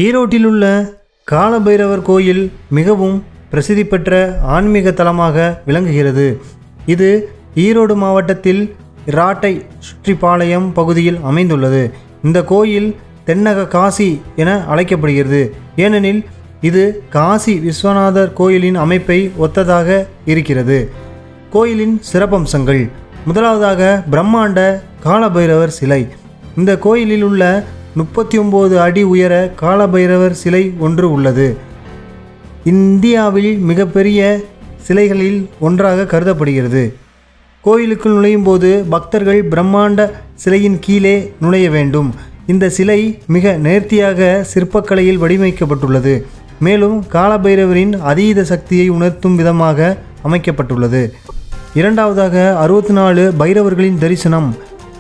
ஈரோட்டில் உள்ள காலபைரவர் கோயில் மிகவும் பிரசித்தி பெற்ற ஆன்மீக தலமாக விளங்குகிறது. இது ஈரோடு மாவட்டத்தில் ராட்டை சுற்றிப்பாளையம் பகுதியில் அமைந்துள்ளது. இந்த கோயில் தென்னக காசி என அழைக்கப்படுகிறது. ஏனெனில் இது காசி விஸ்வநாதர் கோயிலின் அமைப்பை ஒத்ததாக இருக்கிறது. கோயிலின் சிறப்பம்சங்கள்: முதலாவதாக பிரம்மாண்ட காலபைரவர் சிலை. இந்த கோயிலில் உள்ள 39 அடி உயர காலபைரவர் சிலை ஒன்று உள்ளது. இந்தியாவில் மிகப்பெரிய சிலைகளில் ஒன்றாக கருதப்படுகிறது. கோயிலுக்குள் நுழையும் போது பக்தர்கள் பிரம்மாண்ட சிலையின் கீழே நுழைய வேண்டும். இந்த சிலை மிக நேர்த்தியாக சிற்பக்கலையில் வடிவமைக்கப்பட்டுள்ளது. மேலும் காலபைரவரின் அதீத சக்தியை உணர்த்தும் விதமாக அமைக்கப்பட்டுள்ளது. இரண்டாவதாக 64 பைரவர்களின் தரிசனம்.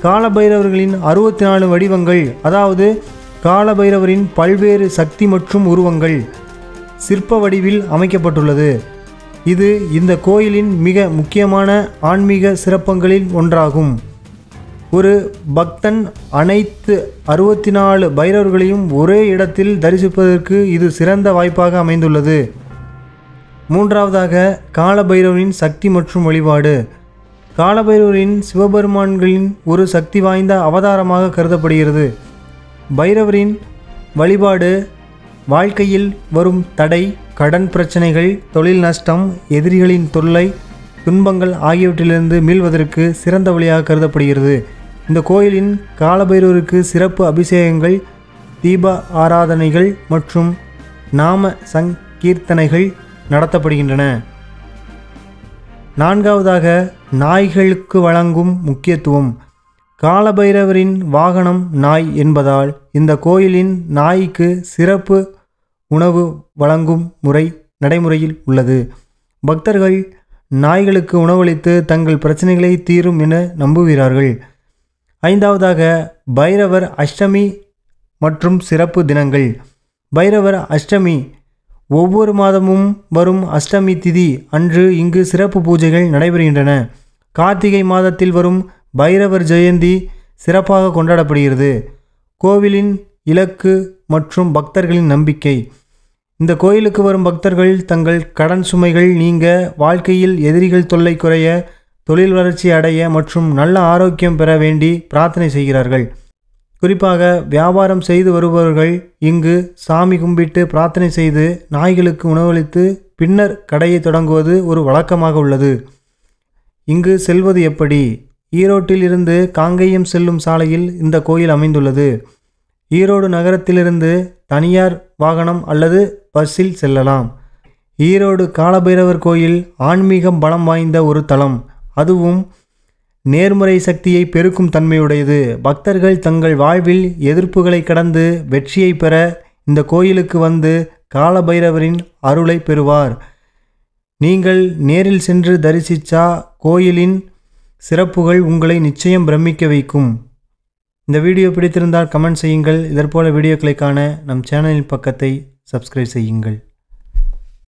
காலபைரவர்களின் 64 வடிவங்கள், அதாவது காலபைரவரின் பல்வேறு சக்தி மற்றும் உருவங்கள் சிற்ப வடிவில் அமைக்கப்பட்டுள்ளது. இது இந்த கோயிலின் மிக முக்கியமான ஆன்மீக சிறப்பங்களில் ஒன்றாகும். ஒரு பக்தன் அனைத்து 64 பைரவர்களையும் ஒரே இடத்தில் தரிசிப்பதற்கு இது சிறந்த வாய்ப்பாக அமைந்துள்ளது. மூன்றாவதாக காலபைரவரின் சக்தி மற்றும் வழிபாடு. காலபைரவரின் சிவபெருமான்களின் ஒரு சக்தி வாய்ந்த அவதாரமாக கருதப்படுகிறது. பைரவரின் வழிபாடு வாழ்க்கையில் வரும் தடை, கடன் பிரச்சனைகள், தொழில் நஷ்டம், எதிரிகளின் தொல்லை, துன்பங்கள் ஆகியவற்றிலிருந்து மீள்வதற்கு சிறந்த வழியாக கருதப்படுகிறது. இந்த கோயிலின் காலபைரவருக்கு சிறப்பு அபிஷேகங்கள், தீப ஆராதனைகள் மற்றும் நாம சங்கீர்த்தனைகள் நடத்தப்படுகின்றன. நான்காவதாக நாய்களுக்கு வழங்கும் முக்கியத்துவம். காலபைரவரின் வாகனம் நாய் என்பதால் இந்த கோயிலின் நாய்க்கு சிறப்பு உணவு வழங்கும் முறை நடைமுறையில் உள்ளது. பக்தர்கள் நாய்களுக்கு உணவளித்து தங்கள் பிரச்சனைகளை தீரும் என நம்புகிறார்கள். ஐந்தாவதாக பைரவர் அஷ்டமி மற்றும் சிறப்பு தினங்கள். பைரவர் அஷ்டமி ஒவ்வொரு மாதமும் வரும் அஷ்டமி திதி அன்று இங்கு சிறப்பு பூஜைகள் நடைபெறுகின்றன. கார்த்திகை மாதத்தில் வரும் பைரவர் ஜெயந்தி சிறப்பாக கொண்டாடப்படுகிறது. கோவிலின் இலக்கு மற்றும் பக்தர்களின் நம்பிக்கை. இந்த கோயிலுக்கு வரும் பக்தர்கள் தங்கள் கடன் சுமைகள் நீங்க, வாழ்க்கையில் எதிரிகள் தொல்லை குறைய, தொழில் வளர்ச்சி அடைய மற்றும் நல்ல ஆரோக்கியம் பெற வேண்டி பிரார்த்தனை செய்கிறார்கள். குறிப்பாக வியாபாரம் செய்து வருபவர்கள் இங்கு சாமி கும்பிட்டு பிரார்த்தனை செய்து நாய்களுக்கு உணவளித்து பின்னர் கடையை தொடங்குவது ஒரு வழக்கமாக உள்ளது. இங்கு செல்வது எப்படி? ஈரோட்டில் இருந்து காங்கேயம் செல்லும் சாலையில் இந்த கோயில் அமைந்துள்ளது. ஈரோடு நகரத்திலிருந்து தனியார் வாகனம் அல்லது பஸ்ஸில் செல்லலாம். ஈரோடு காலபைரவர் கோயில் ஆன்மீகம் பலம் வாய்ந்த ஒரு தலம். அதுவும் நேர்மறை சக்தியை பெருக்கும் தன்மையுடையது. பக்தர்கள் தங்கள் வாழ்வில் எதிர்ப்புகளை கடந்து வெற்றியை பெற இந்த கோயிலுக்கு வந்து காலபைரவரின் அருளை பெறுவார். நீங்கள் நேரில் சென்று தரிசித்தா கோயிலின் சிறப்புகள் உங்களை நிச்சயம் பிரமிக்க வைக்கும். இந்த வீடியோ பிடித்திருந்தால் கமெண்ட் செய்யுங்கள். இதற்போல வீடியோக்களை காண நம் சேனலின் பக்கத்தை சப்ஸ்கிரைப் செய்யுங்கள்.